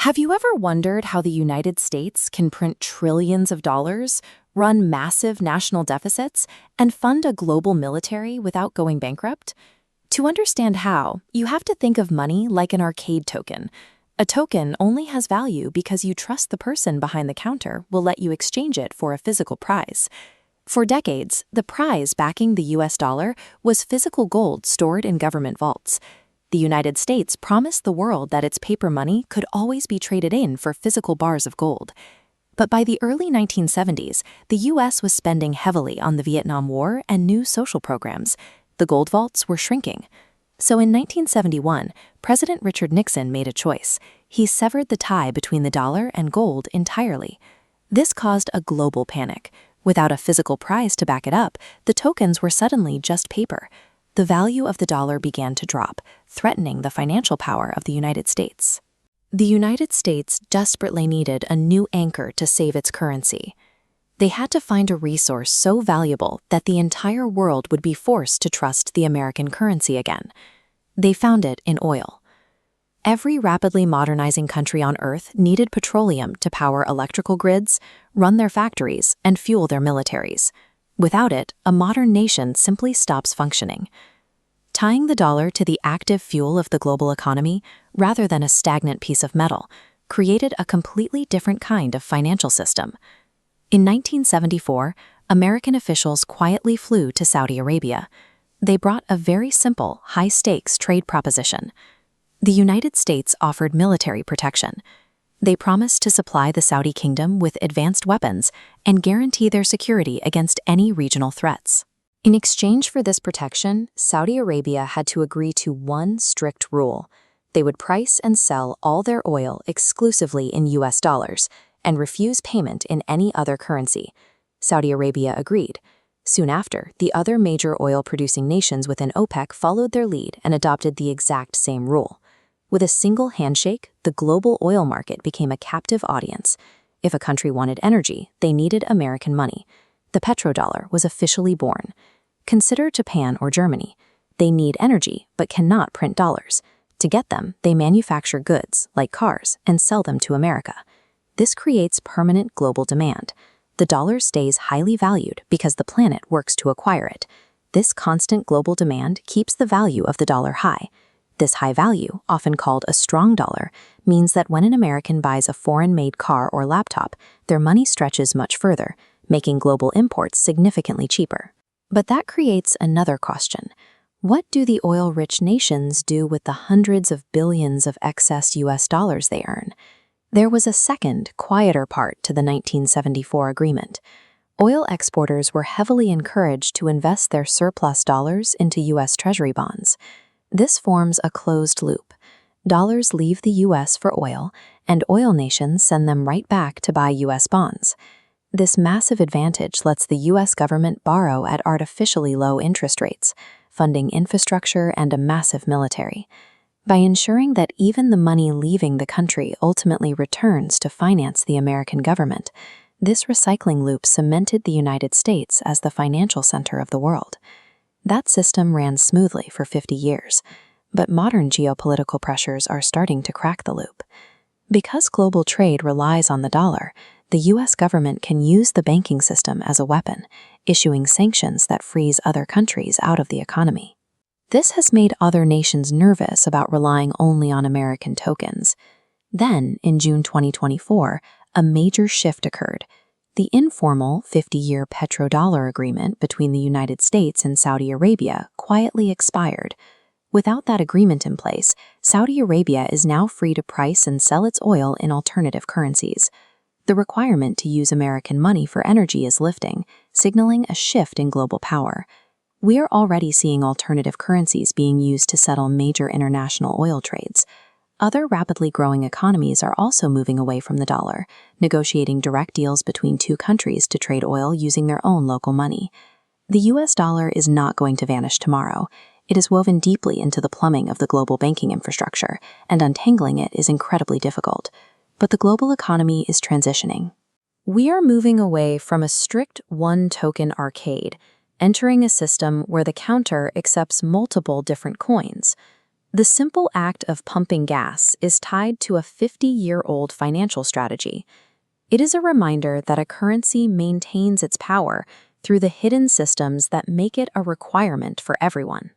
Have you ever wondered how the United States can print trillions of dollars, run massive national deficits, and fund a global military without going bankrupt? To understand how, you have to think of money like an arcade token. A token only has value because you trust the person behind the counter will let you exchange it for a physical prize. For decades, the prize backing the US dollar was physical gold stored in government vaults. The United States promised the world that its paper money could always be traded in for physical bars of gold. But by the early 1970s, the US was spending heavily on the Vietnam War and new social programs. The gold vaults were shrinking. So in 1971, President Richard Nixon made a choice. He severed the tie between the dollar and gold entirely. This caused a global panic. Without a physical prize to back it up, the tokens were suddenly just paper. The value of the dollar began to drop, threatening the financial power of the United States. The United States desperately needed a new anchor to save its currency. They had to find a resource so valuable that the entire world would be forced to trust the American currency again. They found it in oil. Every rapidly modernizing country on Earth needed petroleum to power electrical grids, run their factories, and fuel their militaries. Without it, a modern nation simply stops functioning. Tying the dollar to the active fuel of the global economy, rather than a stagnant piece of metal, created a completely different kind of financial system. In 1974, American officials quietly flew to Saudi Arabia. They brought a very simple, high-stakes trade proposition. The United States offered military protection. They promised to supply the Saudi kingdom with advanced weapons and guarantee their security against any regional threats. In exchange for this protection, Saudi Arabia had to agree to one strict rule. They would price and sell all their oil exclusively in US dollars and refuse payment in any other currency. Saudi Arabia agreed. Soon after, the other major oil-producing nations within OPEC followed their lead and adopted the exact same rule. With a single handshake, the global oil market became a captive audience. If a country wanted energy, they needed American money. The petrodollar was officially born. Consider Japan or Germany. They need energy, but cannot print dollars. To get them, they manufacture goods, like cars, and sell them to America. This creates permanent global demand. The dollar stays highly valued because the planet works to acquire it. This constant global demand keeps the value of the dollar high. This high value, often called a strong dollar, means that when an American buys a foreign-made car or laptop, their money stretches much further, making global imports significantly cheaper. But that creates another question. What do the oil-rich nations do with the hundreds of billions of excess US dollars they earn? There was a second, quieter part to the 1974 agreement. Oil exporters were heavily encouraged to invest their surplus dollars into US Treasury bonds. This forms a closed loop. Dollars leave the US for oil, and oil nations send them right back to buy US bonds. This massive advantage lets the US government borrow at artificially low interest rates, funding infrastructure and a massive military. By ensuring that even the money leaving the country ultimately returns to finance the American government, this recycling loop cemented the United States as the financial center of the world. That system ran smoothly for 50 years, but modern geopolitical pressures are starting to crack the loop. Because global trade relies on the dollar, the US government can use the banking system as a weapon, issuing sanctions that freeze other countries out of the economy. This has made other nations nervous about relying only on American tokens. Then, in June 2024, a major shift occurred. The informal 50-year petrodollar agreement between the United States and Saudi Arabia quietly expired. Without that agreement in place, Saudi Arabia is now free to price and sell its oil in alternative currencies. The requirement to use American money for energy is lifting, signaling a shift in global power. We're already seeing alternative currencies being used to settle major international oil trades. Other rapidly growing economies are also moving away from the dollar, negotiating direct deals between two countries to trade oil using their own local money. The US dollar is not going to vanish tomorrow. It is woven deeply into the plumbing of the global banking infrastructure, and untangling it is incredibly difficult. But the global economy is transitioning. We are moving away from a strict one-token arcade, entering a system where the counter accepts multiple different coins. The simple act of pumping gas is tied to a 50-year-old financial strategy. It is a reminder that a currency maintains its power through the hidden systems that make it a requirement for everyone.